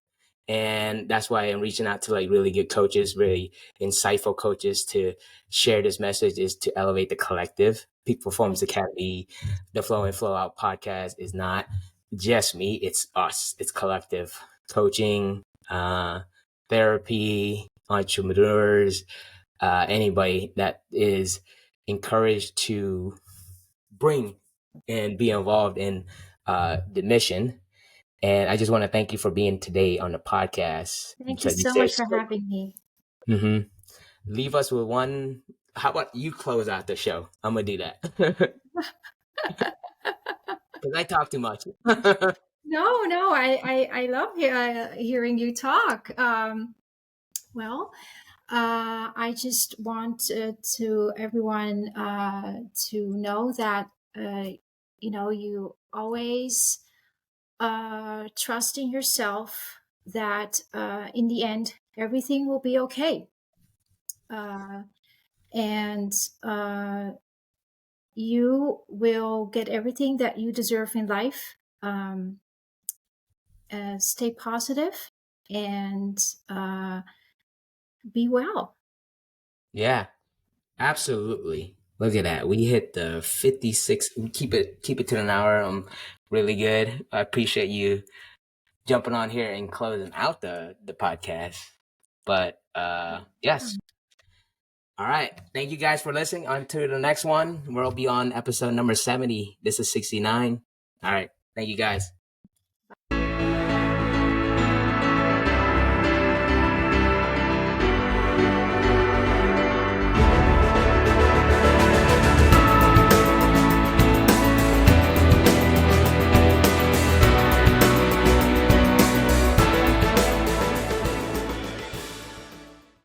And that's why I'm reaching out to like really good coaches, really insightful coaches to share this message, is to elevate the collective. Peak Performance Right. Academy, the Flow and Flow Out podcast is not just me, it's us. It's collective coaching, therapy, entrepreneurs, anybody that is encouraged to bring and be involved in the mission. And I just want to thank you for being today on the podcast, Thank you because you so said much for so. having me. Mm-hmm. Leave us with one. How about you close out the show? I'm gonna do that because I talk too much. No, no, I love hearing you talk. Well, I just want to everyone to know that you always trust in yourself. That in the end everything will be okay, uh, and you will get everything that you deserve in life. Um, Stay positive and be well. Yeah, absolutely. Look at that. We hit the 56. Keep it to an hour. Really good. I appreciate you jumping on here and closing out the podcast. But yes. All right. Thank you guys for listening. On to the next one. We'll be on episode number 70. This is 69. All right. Thank you guys.